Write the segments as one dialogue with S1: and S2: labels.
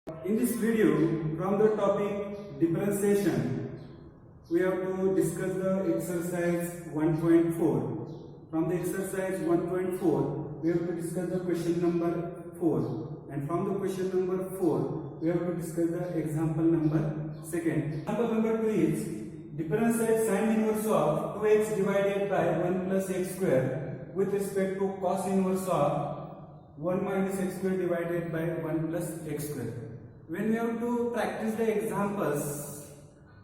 S1: In this video, from the topic differentiation, we have to discuss the exercise 1.4. From the exercise 1.4, we have to discuss the question number 4. And from the question number 4, we have to discuss the example number 2. Example number 2 is differentiate sine inverse of 2x divided by 1 plus x square with respect to cos inverse of 1 minus x square divided by 1 plus x square. When we have to practice the examples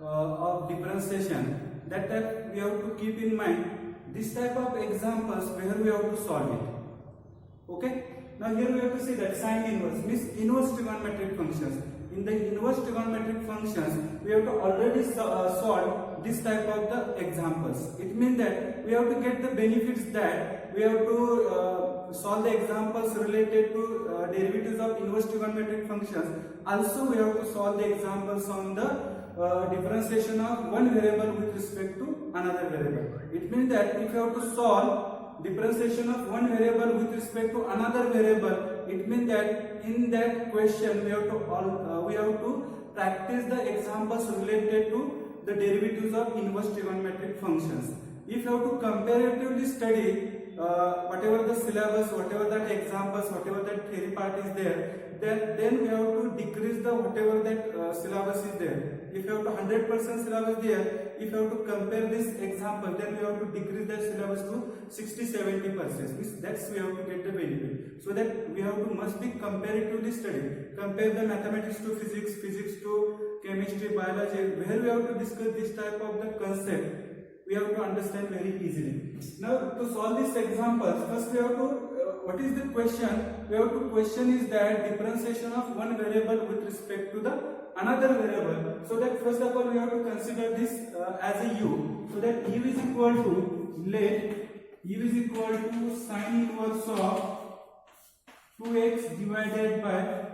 S1: of differentiation, that time we have to keep in mind this type of examples where we have to solve it. Okay? Now here we have to see that sine inverse means inverse trigonometric functions. In the inverse trigonometric functions, we have to already solve this type of the examples. It means that we have to get the benefits that we have to solve the examples related to derivatives of inverse trigonometric functions. Also, we have to solve the examples on the differentiation of one variable with respect to another variable. It means that if you have to solve differentiation of one variable with respect to another variable, it means that in that question we have to practice the examples related to the derivatives of inverse trigonometric functions. If you have to comparatively study whatever the syllabus, whatever that examples, whatever that theory part is there, then we have to decrease the whatever that syllabus is there. If you have to 100% syllabus there, if you have to compare this example, then we have to decrease the syllabus to 60-70%. That's we have to get the benefit. So that we have to must be comparatively study. Compare the mathematics to physics, physics to chemistry, biology. Where we have to discuss this type of the concept, we have to understand very easily. Now to solve these examples, first we have to, what is the question? We have to question is that differentiation of one variable with respect to the another variable. So that first of all we have to consider this as a u. So that u is equal to, let u is equal to sine inverse of 2x divided by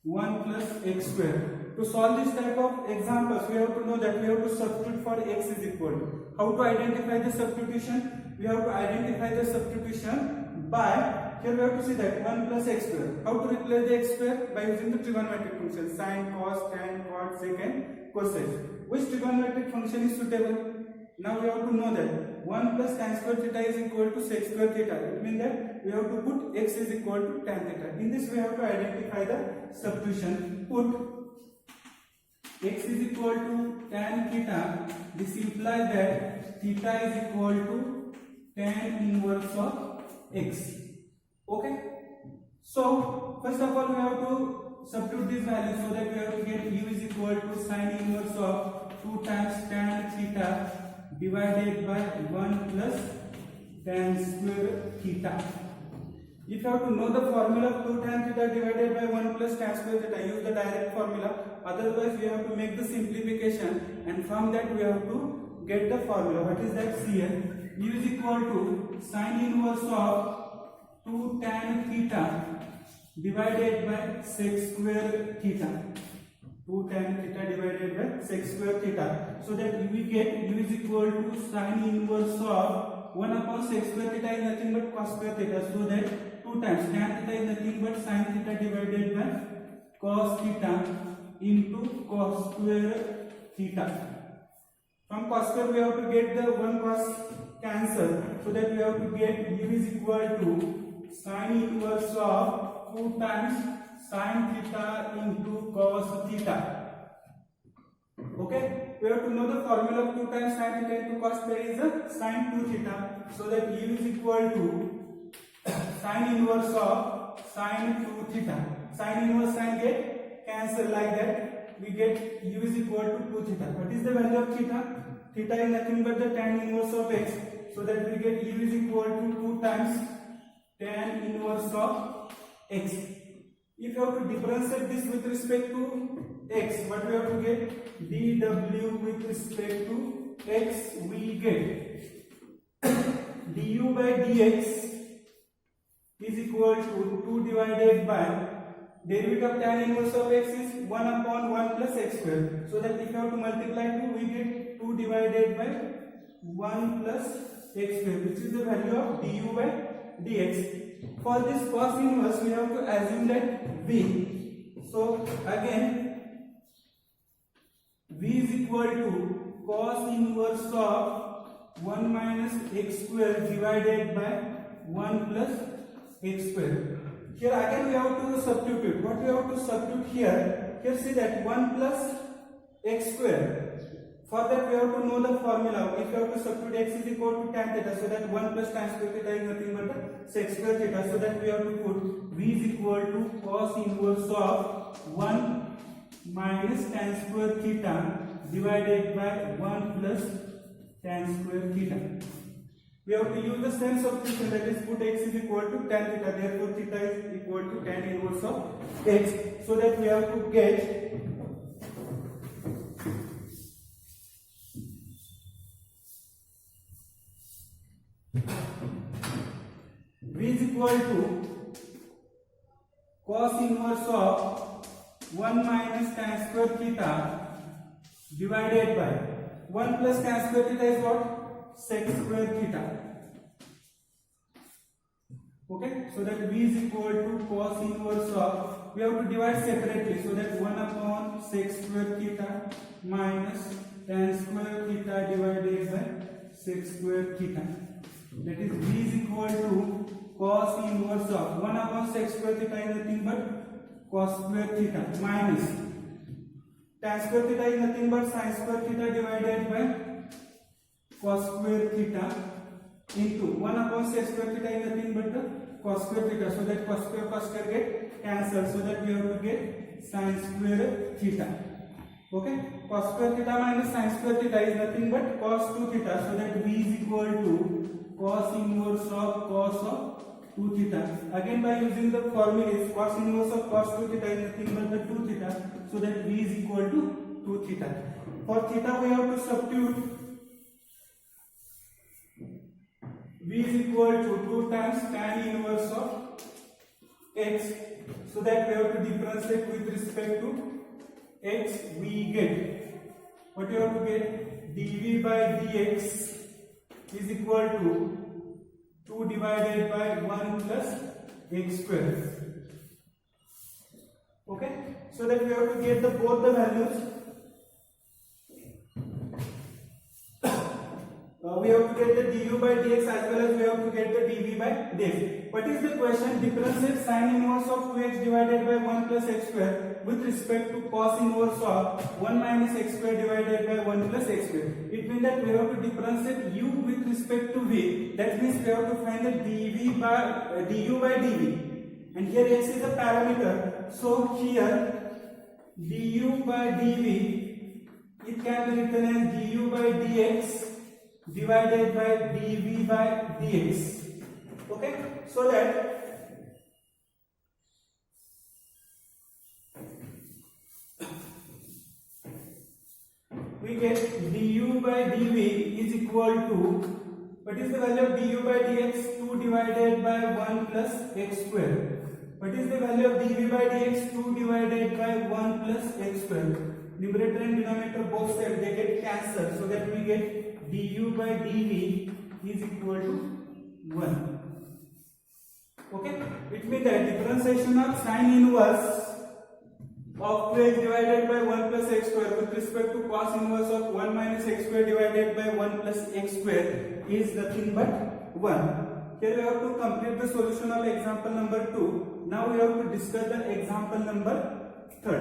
S1: 1 plus x square. To solve this type of examples, we have to know that we have to substitute for x is equal to. How to identify the substitution? We have to identify the substitution by, here we have to see that 1 plus x square. How to replace the x square? By using the trigonometric function sine, cos, tan, cot, sec and cosec. Which trigonometric function is suitable? Now we have to know that 1 plus tan square theta is equal to sec square theta. It means that we have to put x is equal to tan theta. In this we have to identify the substitution. Put x is equal to tan theta. This implies that theta is equal to tan inverse of x. Okay? So first of all we have to substitute this value so that we have to get u is equal to sine inverse of 2 times tan theta divided by 1 plus tan square theta. If you have to know the formula of 2 tan theta divided by 1 plus tan square theta, use the direct formula. Otherwise, we have to make the simplification, and from that we have to get the formula. What is that? See here, u is equal to sine inverse of 2 tan theta divided by sec square theta. 2 tan theta divided by sec square theta. So that we get u is equal to sine inverse of 1 upon sec square theta is nothing but cos square theta. So that 2 times tan theta is nothing but sine theta divided by cos theta into cos square theta. From cos square we have to get the 1 cos cancel. So that we have to get u is equal to sine inverse of 2 times sine theta into cos theta. Okay? We have to know the formula of 2 times sine theta into cos theta is a sine 2 theta. So that u is equal to sine inverse of sine 2 theta. Sine inverse sine get cancel like that. We get u is equal to 2 theta. What is the value of theta? Theta is nothing but the tan inverse of x. So that we get u is equal to 2 times tan inverse of x. If you have to differentiate this with respect to x, what we have to get? dw with respect to x, we get du by dx is equal to 2 divided by derivative of tan inverse of x is 1 upon 1 plus x square. So that if you have to multiply 2, we get 2 divided by 1 plus x square, which is the value of du by dx. For this cos inverse, we have to assume that v. So again v is equal to cos inverse of 1 minus x square divided by 1 plus x square. Here again we have to substitute. What we have to substitute here? Here see that 1 plus x square. For that we have to know the formula. If you have to substitute x is equal to tan theta, so that 1 plus tan square theta is nothing but sec square theta. So that we have to put v is equal to cos inverse of 1 minus tan square theta divided by 1 plus tan square theta. We have to use the same substitution, that is put x is equal to tan theta. Therefore theta is equal to tan inverse of x. So that we have to get v is equal to cos inverse of 1 minus tan square theta divided by 1 plus tan square theta is what? Sec square theta. Okay, so that v is equal to cos inverse of, we have to divide separately, so that 1 upon sec square theta minus tan square theta divided by sec square theta. That is v is equal to cos inverse of 1 upon sec square theta is nothing but cos square theta minus tan square theta is nothing but sin square theta divided by cos square theta into 1 upon sec square theta is nothing but the cos square theta. So that cos square get cancelled. So that we have to get sin square theta. Okay, cos square theta minus sin square theta is nothing but cos 2 theta. So that v is equal to cos inverse of cos of 2 theta. Again by using the formula, cos inverse of cos 2 theta is nothing but the 2 theta. So that v is equal to 2 theta. For theta we have to substitute v is equal to 2 times tan inverse of x. So that we have to differentiate with respect to x. We get, what you have to get? dv by dx is equal to 2 divided by 1 plus x square. Okay, so that we have to get the both the values. We have to get the du by dx as well as we have to get the dv by dx. What is the question? Differentiate sin inverse of 2x divided by 1 plus x square with respect to cos inverse of 1 minus x square divided by 1 plus x square. It means that we have to differentiate u with respect to v. That means we have to find the dv by du by dv. And here x is a parameter. So here du by dv, it can be written as du by dx divided by dv by dx. Okay, so that we get du by dv is equal to, what is the value of du by dx? 2 divided by 1 plus x square. What is the value of dv by dx? 2 divided by 1 plus x square. Numerator and denominator both sides they get cancelled. So that we get du by dv is equal to 1. Okay, it means that differentiation of sin inverse of 2x divided by 1 plus x square with respect to cos inverse of 1 minus x square divided by 1 plus x square is nothing but 1. Here we have to complete the solution of example number 2. Now we have to discuss the example number 3.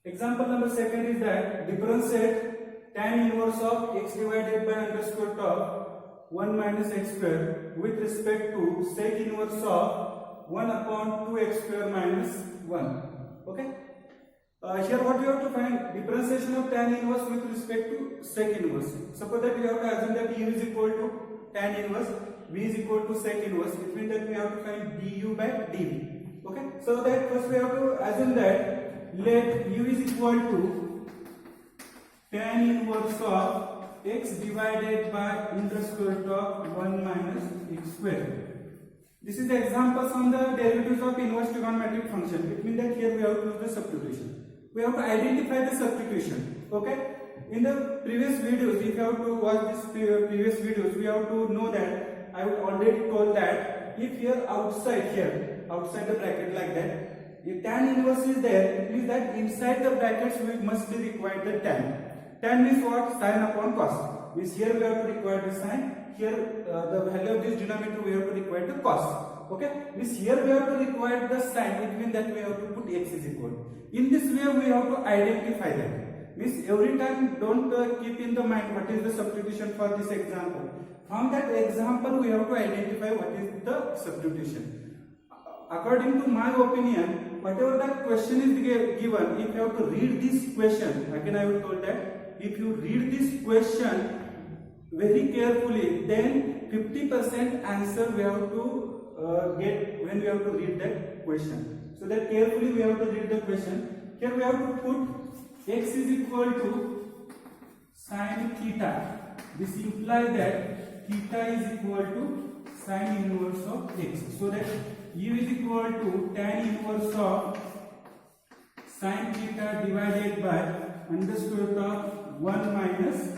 S1: Example number 2 is that differentiate tan inverse of x divided by underscore top 1 minus x square with respect to sec inverse of 1 upon 2x square minus 1. Okay. Here what we have to find? Differentiation of tan inverse with respect to sec inverse. Suppose that we have to assume that u is equal to tan inverse, v is equal to sec inverse. It means that we have to find du by dv. Okay. So that first we have to assume that let u is equal to tan inverse of x divided by underscore top 1 minus x square. This is the examples on the derivatives of inverse trigonometric function. It means that here we have to use the substitution. We have to identify the substitution. Okay. In the previous videos, if you have to watch this previous videos, we have to know that I already told that if here outside here outside the bracket like that. If tan inverse is there, it means that inside the brackets we must be required the tan. Tan means what? Sin upon cos. Means here we have to require the sin. Here the value of this denominator we have to require the cos. Okay, means here we have to require the sin. It means that we have to put x is equal. In this way we have to identify that. Means every time don't keep in the mind what is the substitution for this example. From that example we have to identify what is the substitution. According to my opinion, whatever that question is given, if you have to read this question, again I will told that if you read this question very carefully, then 50% answer we have to get when we have to read that question. So that carefully we have to read the question. Here we have to put x is equal to sin theta. This implies that theta is equal to sin inverse of x. So that u is equal to tan inverse of sin theta divided by under square root of 1 minus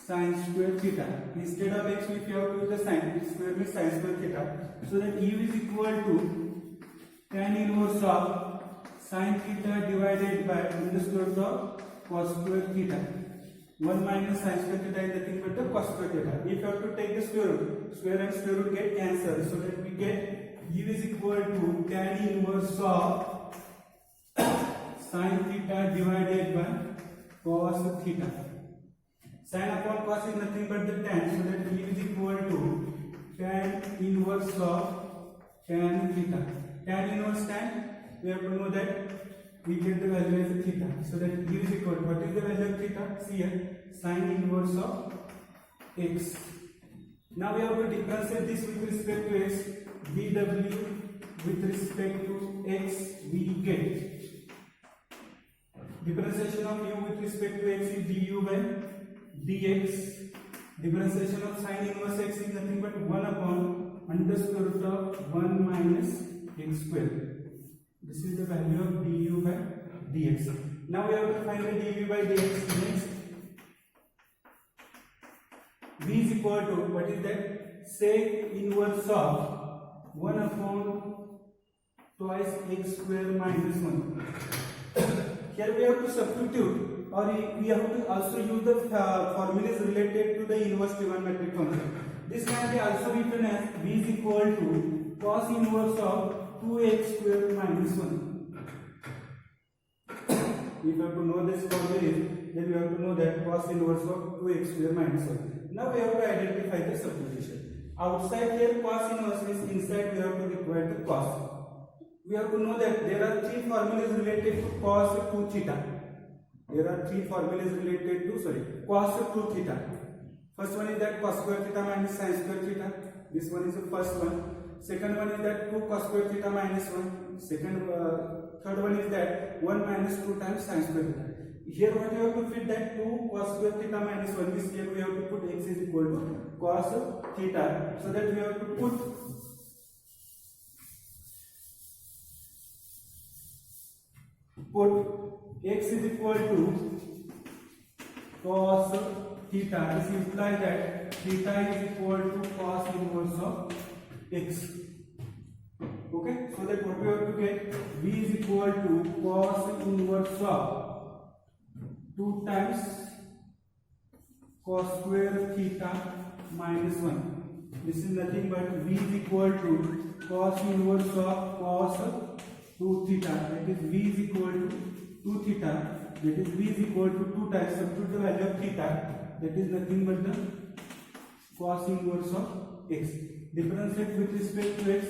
S1: sin square theta. Instead of x, if you have to use the sin, square means sin square theta. So that u is equal to tan inverse of sin theta divided by under square root of cos square theta. 1 minus sin square theta is nothing but the cos square theta. If you have to take the square and square root get cancelled. So that we get u is equal to tan inverse of sin theta divided by cos theta. Sin upon cos is nothing but the tan, so that u is equal to tan inverse of tan theta. Tan inverse tan, we have to know that we get the value as a theta. So that u is equal to, what is the value of theta? See here, sin inverse of x. Now we have to differentiate this with respect to x. dw with respect to x we get. Differentiation of u with respect to x is du by dx. Differentiation of sin inverse x is nothing but 1 upon under square root of 1 minus x square. This is the value of du by dx. Now we have to find the du by dx. Next, v is equal to, what is that? Sec inverse of 1 upon twice x square minus 1. Here we have to substitute, or we have to also use the formulas related to the inverse trigonometric function. This can be also written as v is equal to cos inverse of 2x square minus 1. If you have to know this formula, then we have to know that cos inverse of 2x square minus 1. Now we have to identify the substitution. Outside here cos inverse means inside we have to require the cos. We have to know that there are three formulas related to cos 2 theta. There are three formulas related to cos 2 theta. First one is that cos square theta minus sin square theta. This one is the first one. Second one is that 2 cos square theta minus 1. Third one is that 1 minus 2 times sin square theta. Here what you have to fit that 2 cos square theta minus 1. This here we have to put x is equal to cos theta. So that we have to put x is equal to cos theta. This implies that theta is equal to cos inverse of x. Okay, so that what we have to get, v is equal to cos inverse of 2 times cos square theta minus 1. This is nothing but v is equal to cos inverse of cos 2 theta. That is v is equal to 2 theta. That is v is equal to 2 times, substitute the value of theta. That is nothing but the cos inverse of x. Differentiate with respect to x.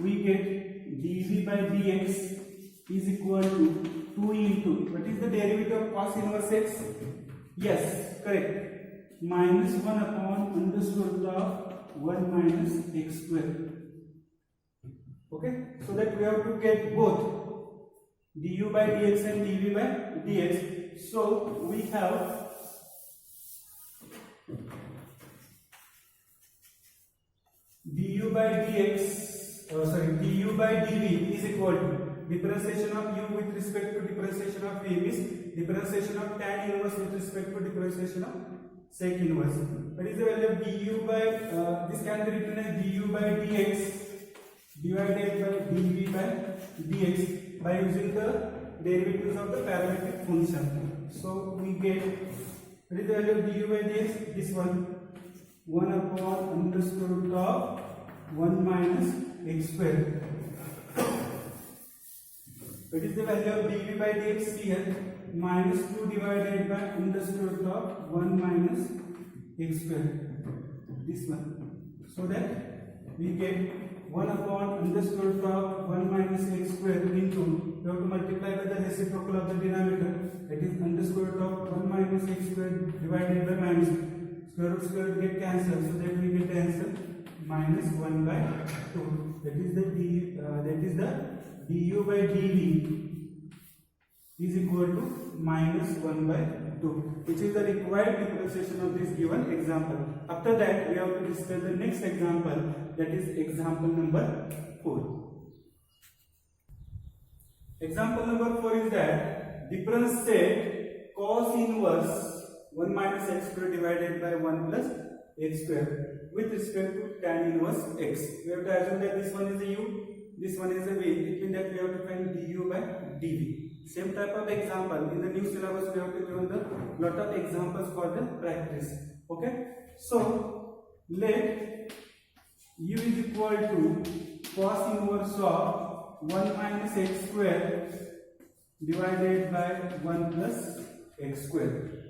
S1: We get dv by dx is equal to 2 into, what is the derivative of cos inverse x? Yes, correct. Minus 1 upon under square root of 1 minus x square. Okay, so that we have to get both du by dx and dv by dx. So we have du by dv is equal to differentiation of u with respect to differentiation of v is differentiation of tan inverse with respect to differentiation of sec inverse. What is the value of du by this can be written as du by dx divided by dv by dx by using the derivatives of the parametric function. So we get what is the value of du by dx? This one 1 upon under square root of 1 minus x square. What is the value of dv by dx here? Minus 2 divided by under square root of 1 minus x square. This one. So that we get 1 upon under square root of 1 minus x square into, we have to multiply by the reciprocal of the denominator, that is under square root of 1 minus x square divided by minus square root get cancelled, so that we get the answer minus 1 by 2. That is the du by dv is equal to minus 1 by 2, which is the required differentiation of this given example. After that, we have to discuss the next example, that is example number 4. Example number 4 is that differentiate cos inverse 1 minus x square divided by 1 plus x square with respect to tan inverse x. We have to assume that this one is a u, this one is a v. It means that we have to find du by dv. Same type of example in the new syllabus, we have to give the lot of examples for the practice. Okay, so let u is equal to cos inverse of 1 minus x square divided by 1 plus x square.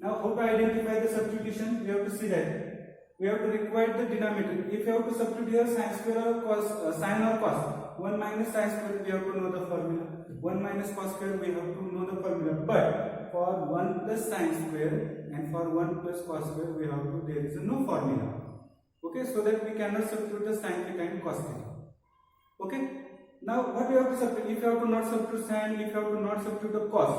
S1: Now, how to identify the substitution? We have to see that we have to require the denominator. If you have to substitute here sin square or cos, sin or cos, 1 minus sin square we have to know the formula. 1 minus cos square we have to know the formula. But for 1 plus sin square and for 1 plus cos square we have to, there is no formula. Okay, so that we cannot substitute the sin theta and cos theta. Okay. Now, what we have to substitute? If you have to not substitute sin, if you have to not substitute the cos,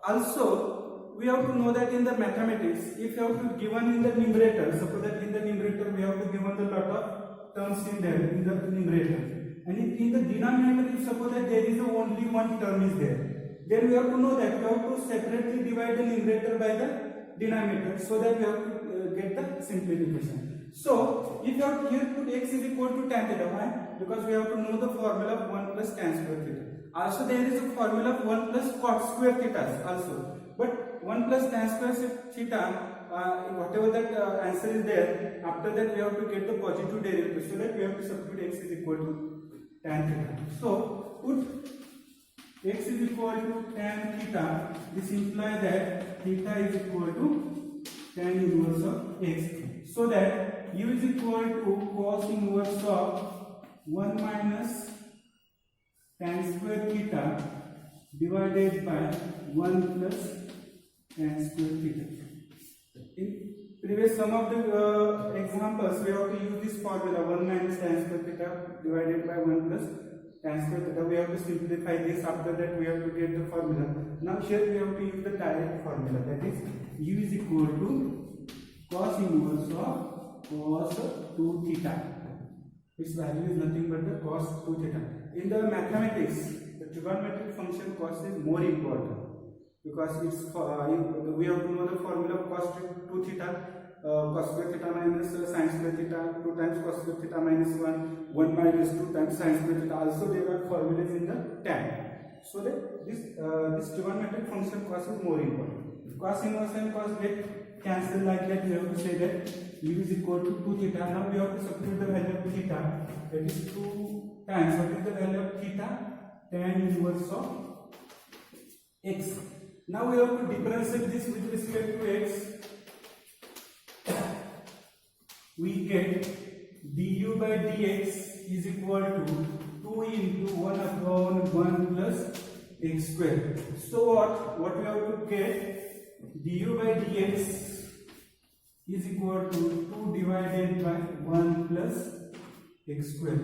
S1: also we have to know that in the mathematics, if you have to given in the numerator, suppose that in the numerator we have to given the lot of terms in there in the numerator, and in the denominator, if suppose that there is only one term is there, then we have to know that we have to separately divide the numerator by the denominator, so that we have to get the simplification. So if you have to here put x is equal to tan theta, why? Because we have to know the formula of 1 plus tan square theta. Also there is a formula of 1 plus cot square theta also. But 1 plus tan square theta, whatever that answer is there, after that we have to get the positive derivative, so that we have to substitute x is equal to tan theta. So put x is equal to tan theta, this implies that theta is equal to tan inverse of x, so that u is equal to cos inverse of 1 minus tan square theta divided by 1 plus tan square theta. In previous some of the examples, we have to use this formula 1 minus tan square theta divided by 1 plus tan square theta. We have to simplify this. After that, we have to get the formula. Now here we have to use the direct formula, that is u is equal to cos inverse of cos 2 theta. Its value is nothing but the cos 2 theta. In the mathematics, the trigonometric function cos is more important, because it's we have to know the formula of cos 2 theta, cos square theta minus sin square theta, 2 times cos square theta minus 1 minus 2 times sin square theta. Also there are formulas in the tan, so that this trigonometric function cos is more important. Cos inverse and cos get cancelled like that. We have to say that u is equal to 2 theta. Now we have to substitute the value of theta, that is 2 times, what is the value of theta? Tan inverse of x. Now we have to differentiate this with respect to x. We get du by dx is equal to 2 into 1 upon 1 plus x square. So what we have to get? Du by dx is equal to 2 divided by 1 plus x square.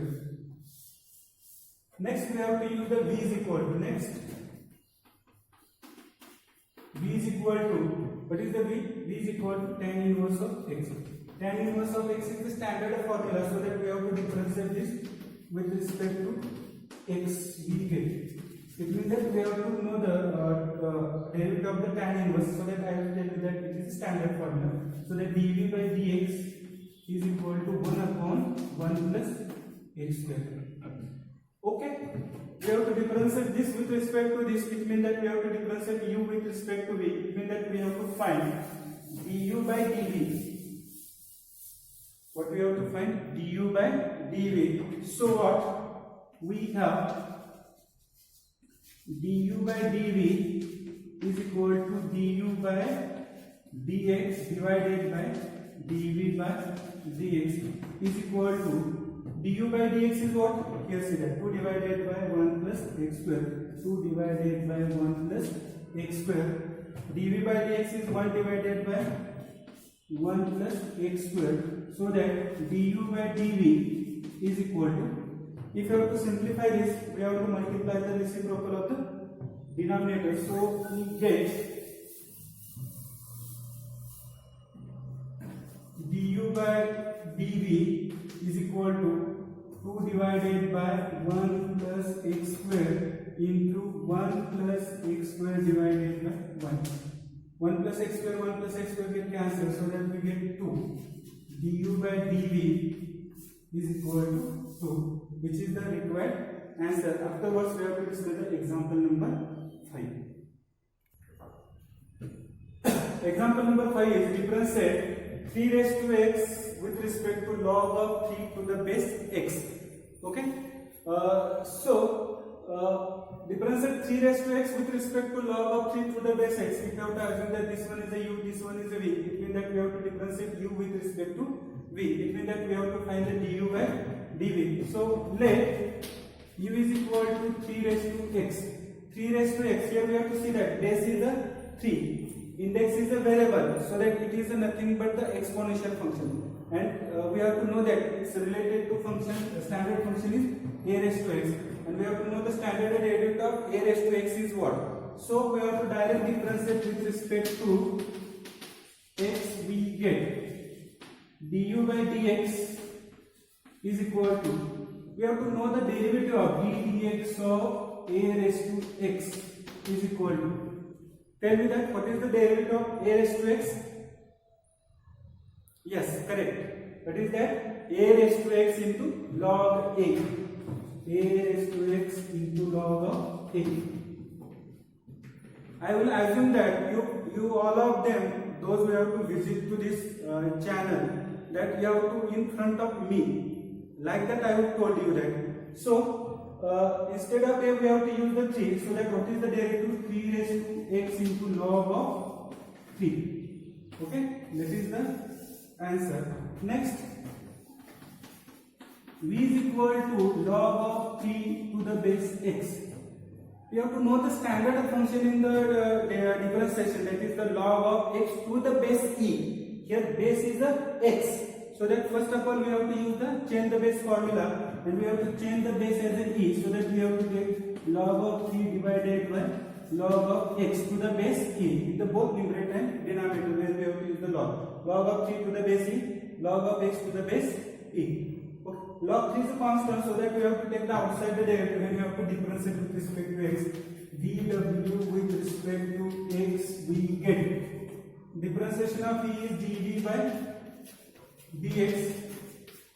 S1: Next we have to use the v is equal to. Next v is equal to, what is the v? V is equal to tan inverse of x. Tan inverse of x is the standard formula, so that we have to differentiate this with respect to x. We get It means that we have to know the derivative of the tan inverse, so that I will tell you that it is standard formula. So that dv by dx is equal to 1 upon 1 plus x square. Okay, we have to differentiate this with respect to this. It means that we have to differentiate u with respect to v. It means that we have to find du by dv. What we have to find? Du by dv. So what we have? Du by dv is equal to du by dx divided by dv by dx is equal to du by dx is what? Here see that 2 divided by 1 plus x square. 2 divided by 1 plus x square. dv by dx is 1 divided by 1 plus x square. So that du by dv is equal to, if you have to simplify this, we have to multiply the reciprocal of the denominator. So we get du by dv is equal to 2 divided by 1 plus x square into 1 plus x square divided by 1. 1 plus x square, 1 plus x square get cancelled, so that we get 2. Du by dv is equal to 2, which is the required answer. Afterwards, we have to discuss the example number 5. Example number 5 is differentiate 3 raised to x with respect to log of 3 to the base x. Okay, differentiate 3 raised to x with respect to log of 3 to the base x. If you have to assume that this one is a u, this one is a v, it means that we have to differentiate u with respect to v. It means that we have to find the du by dv. So let u is equal to 3 raised to x. 3 raised to x, here we have to see that base is a 3. Index is a variable, so that it is nothing but the exponential function. And we have to know that it's related to function, the standard function is a raised to x. And we have to know the standard derivative of a raised to x is what. So we have to directly differentiate with respect to x. We get du by dx is equal to, we have to know the derivative of d dx of a raised to x is equal to, tell me that what is the derivative of a raised to x? Yes, correct. What is that? A raised to x into log a. A raised to x into log of a. I will assume that you all of them, those who have to visit to this channel, that you have to in front of me. Like that I have told you that. So instead of a we have to use the 3. So that what is the derivative? 3 raised to x into log of 3. Okay, this is the answer. Next, v is equal to log of 3 to the base x. We have to know the standard function in the differentiation, that is the log of x to the base e. Here base is the x. So that first of all we have to use the change the base formula, and we have to change the base as an e. So that we have to get log of 3 divided by log of x to the base e. With the both numerator and denominator, where we have to use the log. Log of 3 to the base e, log of x to the base e. Okay. Log 3 is a constant, so that we have to take the outside the derivative when we have to differentiate with respect to x. dw with respect to x, we get differentiation of e is dv by dx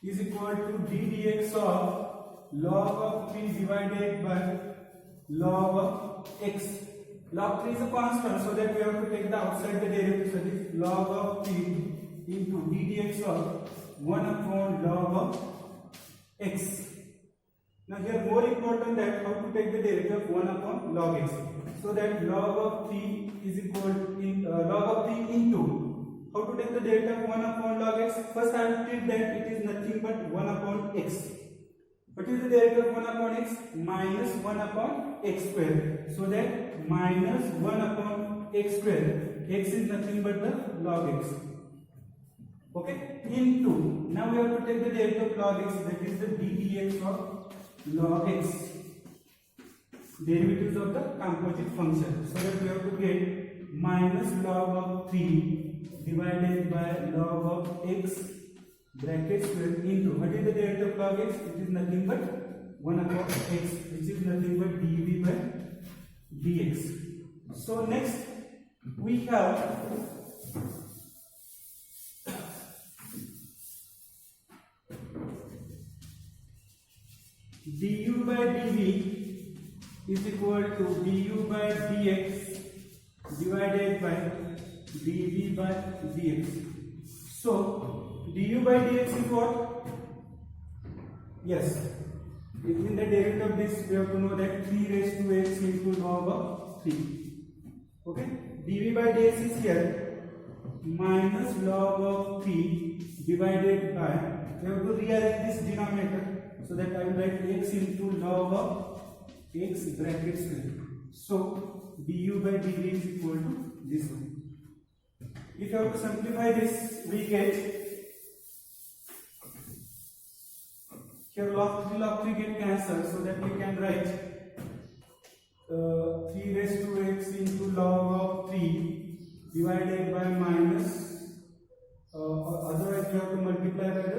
S1: is equal to d dx of log of 3 divided by log of x. Log 3 is a constant, so that we have to take the outside the derivative, that is log of 3 into d dx of 1 upon log of x. Now here more important that how to take the derivative of 1 upon log x. So that log of 3 is equal to log of 3 into, how to take the derivative of 1 upon log x? First I will treat that it is nothing but 1 upon x. What is the derivative of 1 upon x? Minus 1 upon x square. So that minus 1 upon x square. X is nothing but the log x. Okay? Into, now we have to take the derivative of log x, that is the d dx of log x. Derivatives of the composite function. So that we have to get minus log of 3 divided by log of x bracket square into, what is the derivative of log x? It is nothing but 1 upon x, which is nothing but dv by dx. So next we have du by dv is equal to du by dx divided by dv by dx. So du by dx is what? Yes, in the derivative of this we have to know that 3 raised to x into log of 3. Okay, dv by dx is here minus log of 3 divided by, we have to rearrange this denominator, so that I will write x into log of x bracket square. So du by dv is equal to this one. If you have to simplify this, we get here log 3 get cancelled, so that we can write 3 raised to x into log of 3 divided by minus, otherwise we have to multiply by the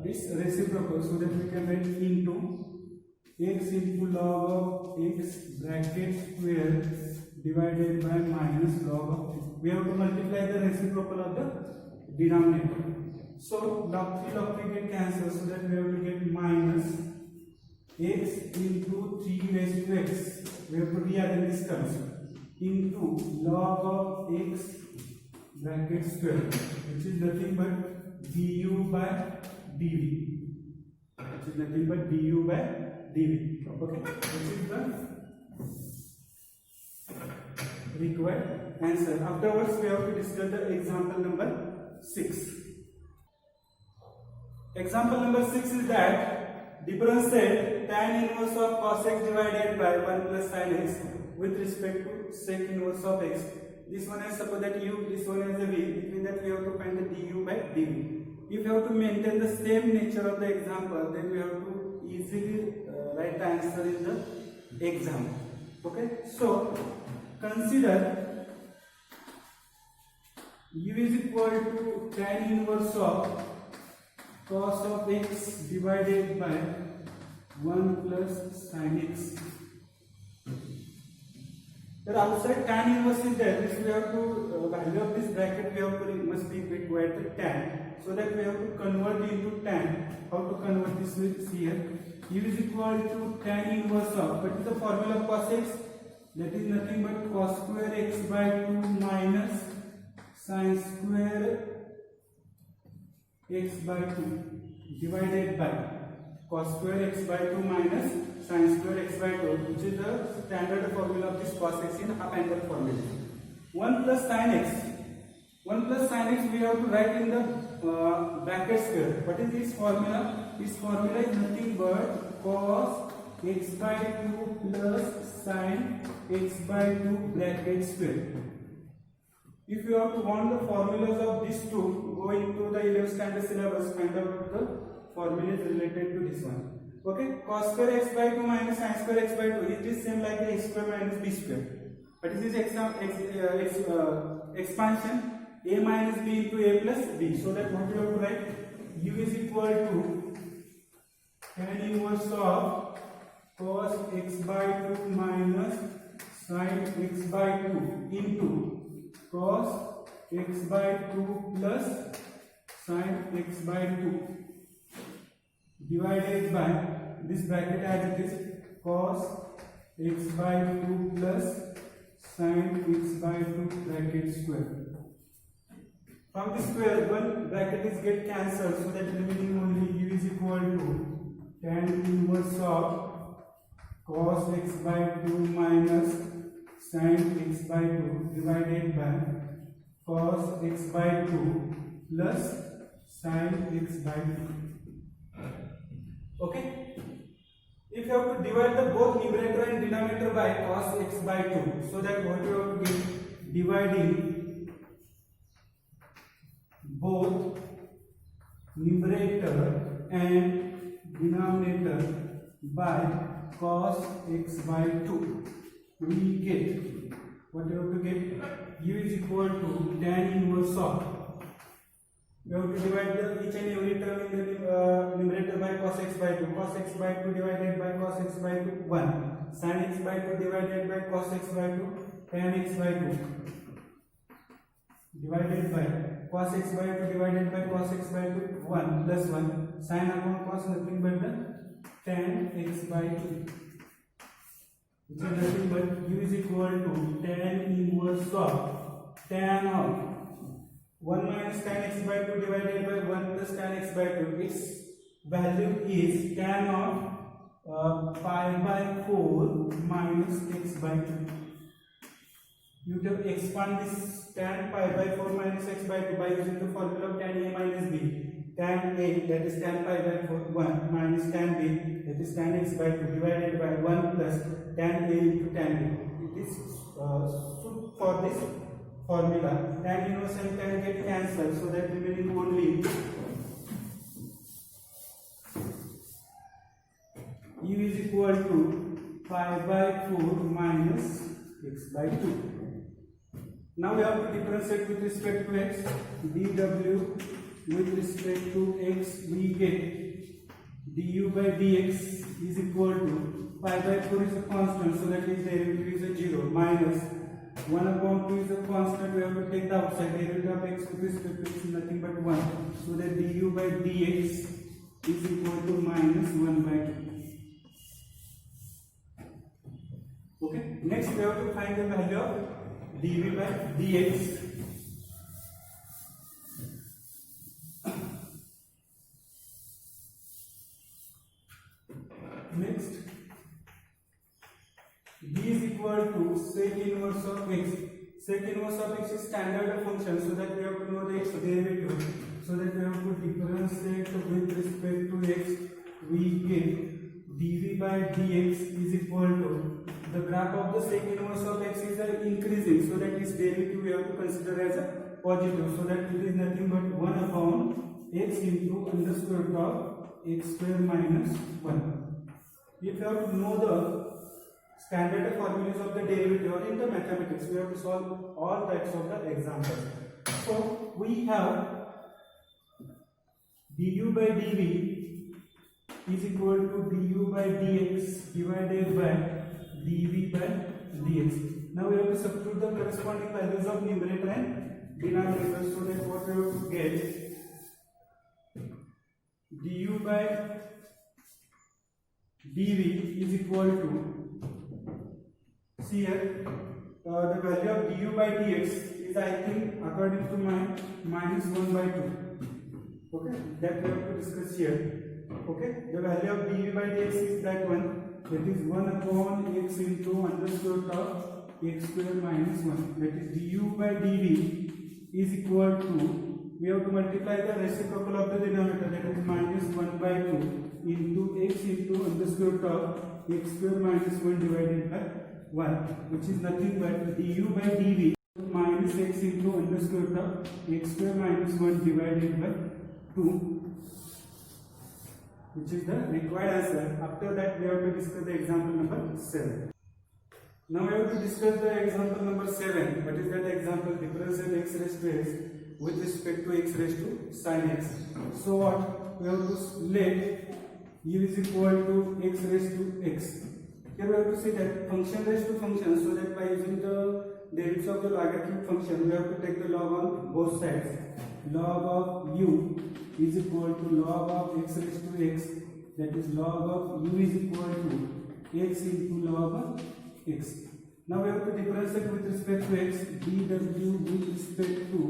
S1: this reciprocal, so that we can write into x into log of x bracket square divided by minus log of 3. We have to multiply the reciprocal of the denominator. So log 3 get cancelled, so that we have to get minus x into 3 raised to x. We have to rearrange this terms into log of x bracket square, which is nothing but du by dv. Which is nothing but du by dv. Okay, this is the required answer. Afterwards, we have to discuss the example number 6. Example number 6 is that differentiate tan inverse of cos x divided by 1 plus sin x with respect to sec inverse of x. This one is suppose that u, this one is a v. Between that we have to find the du by dv. If you have to maintain the same nature of the example, then we have to easily write the answer in the exam. Okay, so consider u is equal to tan inverse of cos of x divided by 1 plus sin x. The outside tan inverse is there. This we have to value of this bracket we have to must be required the tan, so that we have to convert into tan. How to convert this? We see here. U is equal to tan inverse of, what is the formula of cos x? That is nothing but cos square x by 2 minus sin square x by 2 divided by cos square x by 2 minus sin square x by 2, which is the standard formula of this cos x in half angle formula. 1 plus sin x. 1 plus sin x we have to write in the bracket square. What is this formula? This formula is nothing but cos x by 2 plus sin x by 2 bracket square. If you have to want the formulas of these two, go into the 11th standard syllabus, find out the formulas related to this one. Okay, cos square x by 2 minus sin square x by 2 it is same like a square minus b square. But this is expansion a minus b into a plus b. So that what you have to write, u is equal to tan inverse of cos x by 2 minus sin x by 2 into cos x by 2 plus sin x by 2 divided by this bracket as it is cos x by 2 plus sin x by 2 bracket square. From the square, one bracket is get cancelled, so that remaining only u is equal to tan inverse of cos x by 2 minus sin x by 2 divided by cos x by 2 plus sin x by 2. Okay, if you have to divide the both numerator and denominator by cos x by 2, so that what you have to get, dividing both numerator and denominator by cos x by 2, we get, what you have to get, u is equal to tan inverse of, We have to divide each and every term in the numerator by cos x by 2. Cos x by 2 divided by cos x by 2, 1. Sin x by 2 divided by cos x by 2, tan x by 2. Divided by cos x by 2 divided by cos x by 2, 1 plus 1. Sin upon cos nothing but the tan x by 2. Which is nothing but u is equal to tan inverse of tan of 1 minus tan x by 2 divided by 1 plus tan x by 2. Its value is tan of pi by 4 minus x by 2. You can expand this tan pi by 4 minus x by 2 by using the formula of tan a minus b. Tan a, that is tan pi by 4, 1 minus tan b, that is tan x by 2 divided by 1 plus tan a into tan b. It is for this formula, tan inverse and tan get cancelled, so that remaining only u is equal to pi by 4 minus x by 2. Now we have to differentiate with respect to x. dw with respect to x, we get du by dx is equal to pi by 4 is a constant, so that is derivative is a 0, minus 1 upon 2 is a constant, we have to take the outside derivative of x with respect to x is nothing but 1, so that du by dx is equal to minus 1 by 2. Okay, next we have to find the value of dv by dx. Next, d is equal to sec inverse of x. Sec inverse of x is standard function, so that we have to know the x derivative. So that we have to differentiate with respect to x. We get dv by dx is equal to the graph of the sec inverse of x is increasing, so that its derivative we have to consider as a positive, so that it is nothing but 1 upon x into under square root of x square minus 1. If you have to know the standard formulas of the derivative or in the mathematics, we have to solve all types of the examples. So we have du by dv is equal to du by dx divided by dv by dx. Now we have to substitute the corresponding values of numerator and denominator, so that what we have to get du by dv is equal to, see here, the value of du by dx is, I think, according to my minus 1 by 2. Okay, that we have to discuss here. Okay, the value of dv by dx is that one, that is 1 upon x into under square root of x square minus 1. That is du by dv is equal to, we have to multiply the reciprocal of the denominator, that is minus 1 by 2 into x into under square root of x square minus 1 divided by 1, which is nothing but du by dv minus x into under square root of x square minus 1 divided by 2, which is the required answer. After that, we have to discuss the example number 7. Now we have to discuss the example number 7. What is that example? Differentiate x raised to x with respect to x raised to sin x. So what? We have to let u is equal to x raised to x. Here we have to see that function raised to function, so that by using the derivatives of the logarithmic function, we have to take the log on both sides. Log of u is equal to log of x raised to x, that is log of u is equal to x into log of x. Now we have to differentiate with respect to x. dw with respect to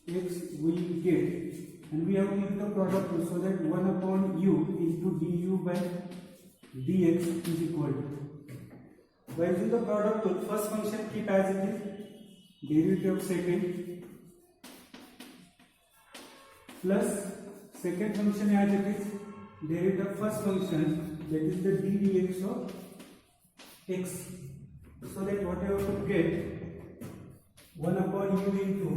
S1: x we get, and we have to use the product rule, so that 1 upon u into du by dx is equal to, by using the product rule, first function keep as it is, derivative of second plus second function as it is, derivative of first function, that is the ddx of x, so that what you have to get 1 upon u into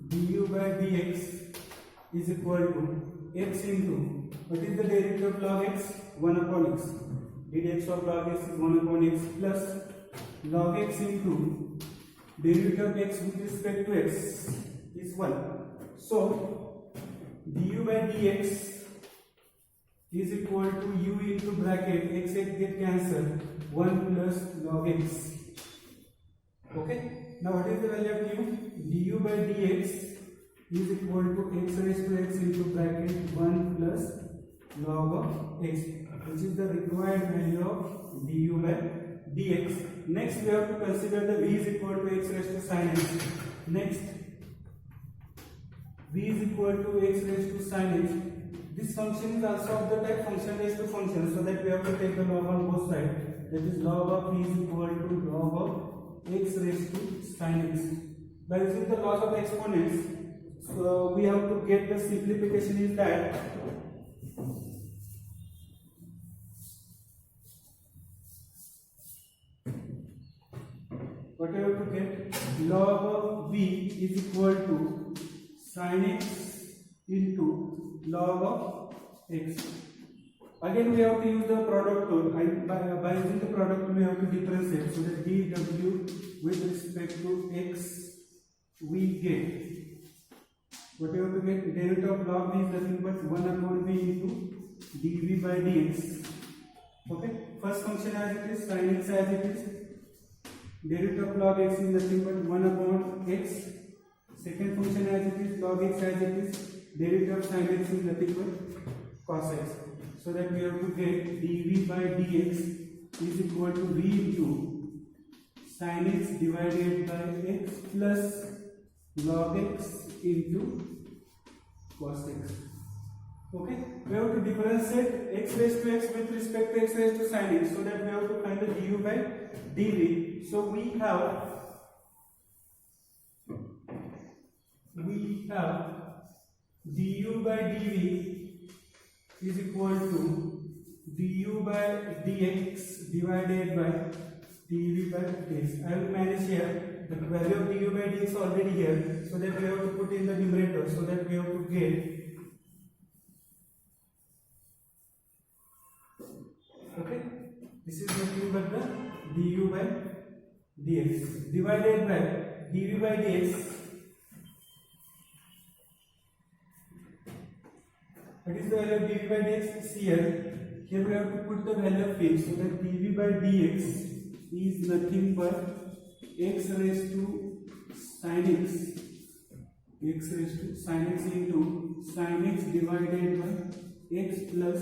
S1: du by dx is equal to x into, what is the derivative of log x? 1 upon x. ddx of log x is 1 upon x plus log x into derivative of x with respect to x is 1. So du by dx is equal to u into bracket x get cancelled 1 plus log x. Okay, now what is the value of u? Du by dx is equal to x raised to x into bracket 1 plus log of x, which is the required value of du by dx. Next we have to consider the v is equal to x raised to sin x. Next v is equal to x raised to sin x. This function is also of the type function raised to function, so that we have to take the log on both sides. That is log of v is equal to log of x raised to sin x. By using the laws of exponents, so we have to get the simplification is that what we have to get, log of v is equal to sin x into log of x. Again we have to use the product rule, and by using the product rule we have to differentiate, so that dw with respect to x we get, what we have to get, derivative of log v is nothing but 1 upon v into dv by dx. Okay, first function as it is, sin x as it is, derivative of log x is nothing but 1 upon x. Second function as it is, log x as it is, derivative of sin x is nothing but cos x. So that we have to get dv by dx is equal to v into sin x divided by x plus log x into cos x. Okay, we have to differentiate x raised to x with respect to x raised to sin x, so that we have to find the du by dv. So we have du by dv is equal to du by dx divided by dv by dx. I will manage here the value of du by dx already here, so that we have to put in the numerator, so that we have to get, okay, this is nothing but the du by dx divided by dv by dx. What is the value of dv by dx? Here we have to put the value of x, so that dv by dx is nothing but x raised to sin x, x raised to sin x into sin x divided by x plus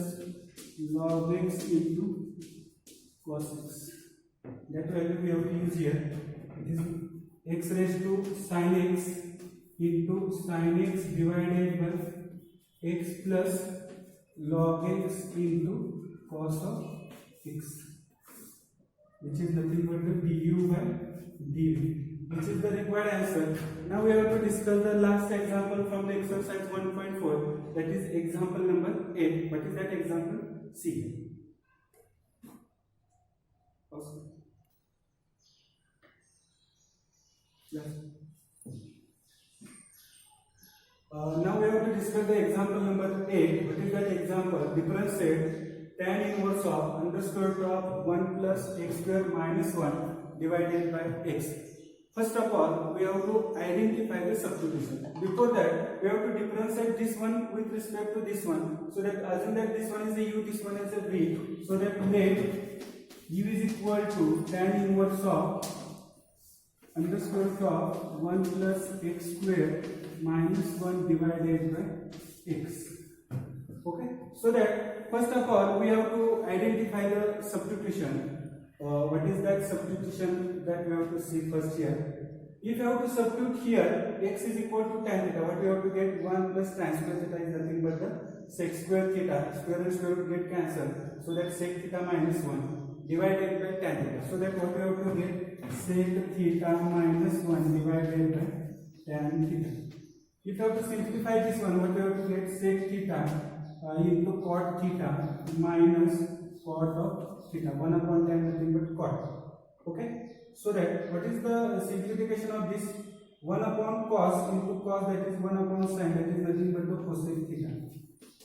S1: log x into cos x. That value we have to use here. It is x raised to sin x into sin x divided by x plus log x into cos of x, which is nothing but the du by dv, which is the required answer. Now we have to discuss the last example from the exercise 1.4, that is example number 8. What is that example? See. Awesome. Yes. Now we have to discuss the example number 8. What is that example? Differentiate tan inverse of under square root of 1 plus x square minus 1 divided by x. First of all, we have to identify the substitution. Before that, we have to differentiate this one with respect to this one. So that assume that this one is a u, this one is a v. So that let u is equal to tan inverse of under square root of 1 plus x square minus 1 divided by x. Okay, so that first of all we have to identify the substitution. What is that substitution that we have to see first here? If you have to substitute here, x is equal to tan theta, what we have to get? 1 plus tan square theta is nothing but the sec square theta. Square and square root get cancelled, so that sec theta minus 1 divided by tan theta. So that what we have to get? Sec theta minus 1 divided by tan theta. If you have to simplify this one, what we have to get? Sec theta into cot theta minus cot of theta. 1 upon tan nothing but cot. Okay. So that what is the simplification of this? 1 upon cos into cos, that is 1 upon sin, that is nothing but the cosec theta.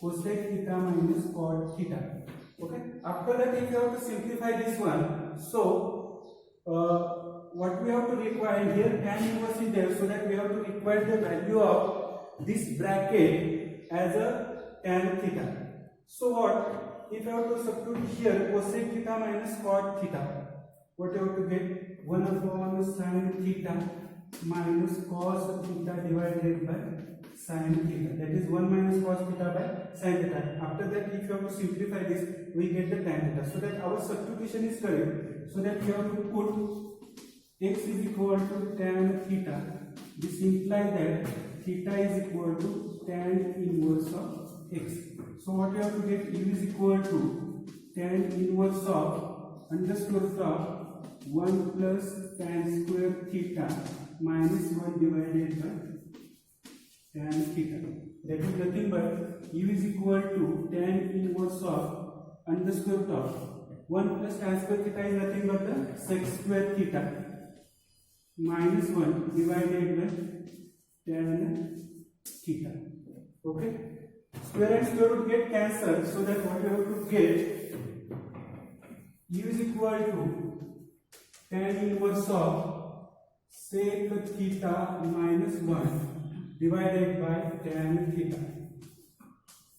S1: Cosec theta minus cot theta. Okay. After that, if you have to simplify this one, so what we have to require here, tan inverse is there, so that we have to require the value of this bracket as a tan theta. So what? If I have to substitute here cosec theta minus cot theta, what I have to get? 1 upon sin theta minus cos theta divided by sin theta. That is 1 minus cos theta by sin theta. After that, if you have to simplify this, we get the tan theta. So that our substitution is correct. So that you have to put x is equal to tan theta. This implies that theta is equal to tan inverse of x. So what you have to get? U is equal to tan inverse of underscore of 1 plus tan square theta minus 1 divided by tan theta. That is nothing but U is equal to tan inverse of underscore of 1 plus tan square theta is nothing but the sec square theta minus 1 divided by tan theta. Okay? Square and square root get cancelled, so that what you have to get? U is equal to tan inverse of sec theta minus 1 divided by tan theta.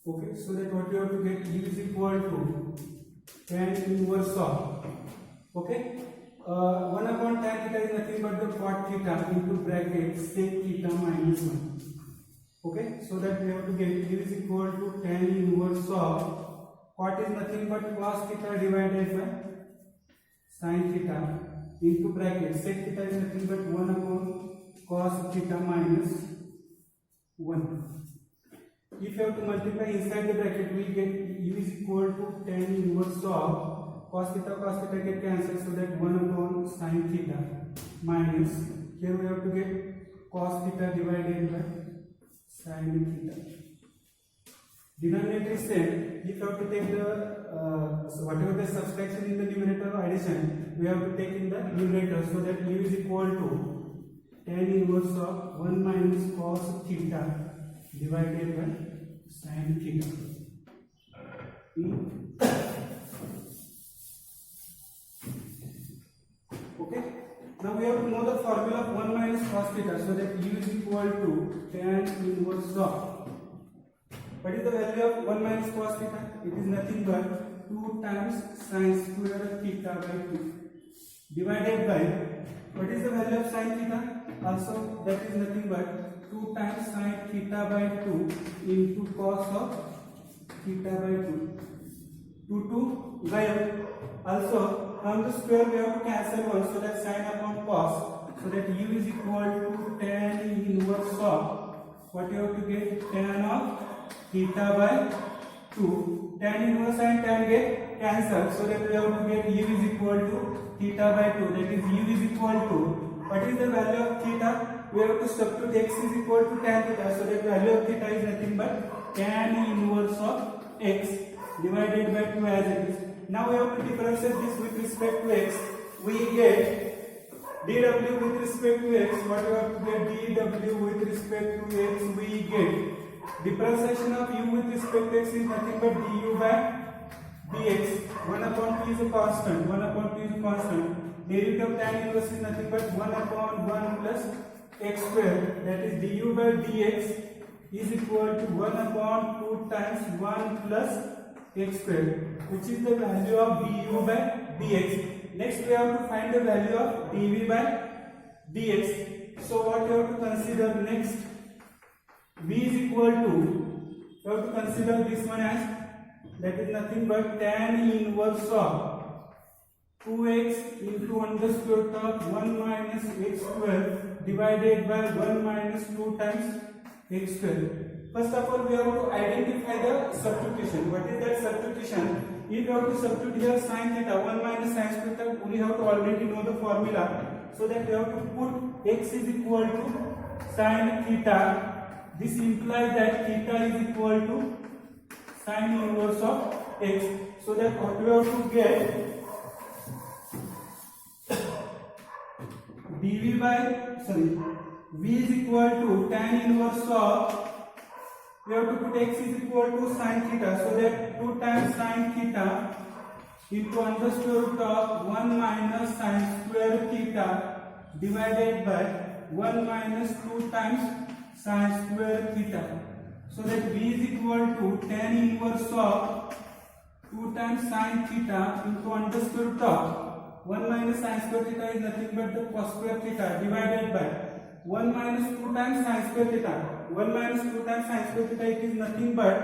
S1: Okay, so that what you have to get? U is equal to tan inverse of, okay, 1 upon tan theta is nothing but the cot theta into bracket sec theta minus 1. Okay, so that we have to get U is equal to tan inverse of cot is nothing but cos theta divided by sin theta into bracket sec theta is nothing but 1 upon cos theta minus 1. If you have to multiply inside the bracket, we get U is equal to tan inverse of cos theta get cancelled, so that 1 upon sin theta minus, here we have to get cos theta divided by sin theta. Denominator is same. If you have to take the whatever the subtraction in the numerator or addition, we have to take in the numerator, so that U is equal to tan inverse of 1 minus cos theta divided by sin theta. Okay. Now we have to know the formula of 1 minus cos theta, so that U is equal to tan inverse of, what is the value of 1 minus cos theta? It is nothing but 2 times sin square theta by 2 divided by, what is the value of sin theta? Also that is nothing but 2 times sin theta by 2 into cos of theta by 2. 2 gayab. Also from the square we have to cancel 1, so that sin upon cos, so that U is equal to tan inverse of, what you have to get? Tan of theta by 2. Tan inverse and tan get cancelled, so that we have to get U is equal to theta by 2. That is U is equal to, what is the value of theta? We have to substitute x is equal to tan theta, so that value of theta is nothing but tan inverse of x divided by 2 as it is. Now we have to differentiate this with respect to x. We get dw with respect to x. What we have to get? dw with respect to x. We get differentiation of u with respect to x is nothing but du by dx. 1 upon p is a constant. 1 upon p is a constant. Derivative of tan inverse is nothing but 1 upon 1 plus x square. That is du by dx is equal to 1 upon 2 times 1 plus x square, which is the value of du by dx. Next we have to find the value of dv by dx. So what you have to consider next? V is equal to, you have to consider this one as, that is nothing but tan inverse of 2x into underscore of 1 minus x square divided by 1 minus 2 times x square. First of all, we have to identify the substitution. What is that substitution? If you have to substitute here sin theta, 1 minus sin square theta, we have to already know the formula. So that we have to put x is equal to sin theta. This implies that theta is equal to sin inverse of x. So that what we have to get? dv by, v is equal to tan inverse of, we have to put x is equal to sin theta, so that 2 times sin theta into underscore root of 1 minus sin square theta divided by 1 minus 2 times sin square theta. So that V is equal to tan inverse of 2 times sin theta into under square root of 1 minus sin square theta is nothing but the cos square theta divided by 1 minus 2 times sin square theta. 1 minus 2 times sin square theta, it is nothing but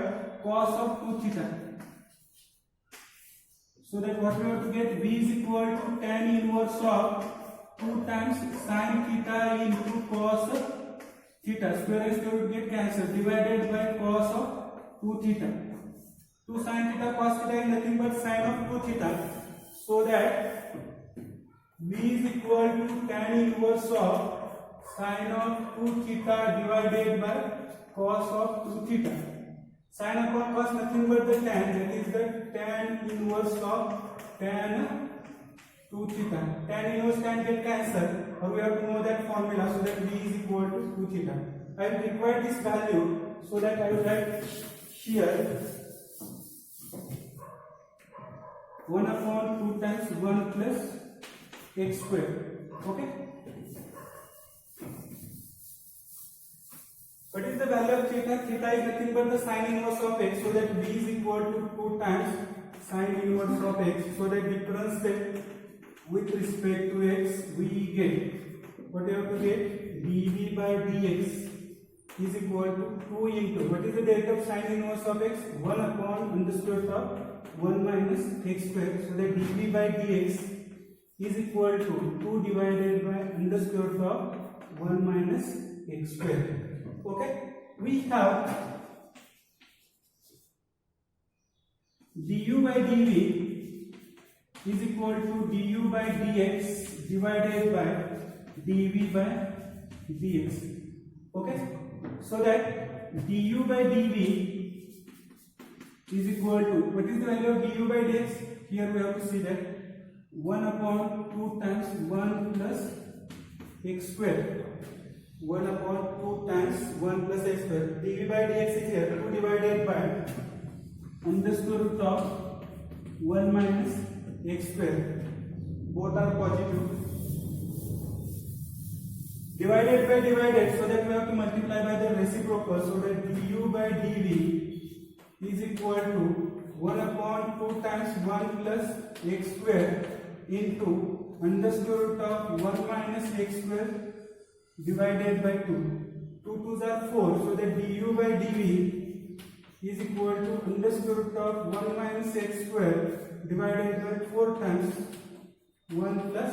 S1: cos of 2 theta. So that what we have to get, V is equal to tan inverse of 2 times sin theta into cos of theta. Square and square will get cancelled, divided by cos of 2 theta. 2 sin theta cos theta is nothing but sin of 2 theta. So that V is equal to tan inverse of sin of 2 theta divided by cos of 2 theta. Sin upon cos nothing but the tan, that is the tan inverse of tan 2 theta. Tan inverse tan get cancelled. Or we have to know that formula, so that V is equal to 2 theta. I will require this value, so that I will write here 1 upon 2 times 1 plus x square. Okay. What is the value of theta? Theta is nothing but the sin inverse of x, so that V is equal to 2 times sin inverse of x. So that difference that with respect to x we get, what we have to get, dv by dx is equal to 2 into, what is the derivative of sin inverse of x? 1 upon under square root of 1 minus x square. So that dv by dx is equal to 2 divided by under square root of 1 minus x square. Okay, we have du by dv is equal to du by dx divided by dv by dx. Okay, so that du by dv is equal to, what is the value of du by dx? Here we have to see that 1 upon 2 times 1 plus x square. 1 upon 2 times 1 plus x square. dv by dx is here 2 divided by under square root of 1 minus x square. Both are positive. Divided by divided, so that we have to multiply by the reciprocal. So that du by dv is equal to 1 upon 2 times 1 plus x square into under square root of 1 minus x square divided by 2. 2 2s are 4, so that du by dv is equal to under square root of 1 minus x square divided by 4 times 1 plus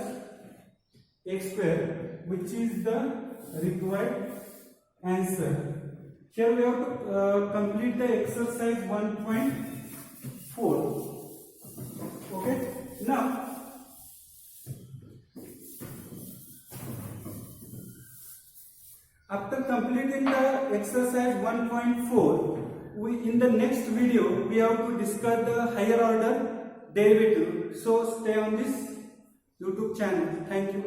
S1: x square, which is the required answer. Here we have to complete the exercise 1.4. Okay, now after completing the exercise 1.4, in the next video we have to discuss the higher order derivative. So stay on this YouTube channel. Thank you.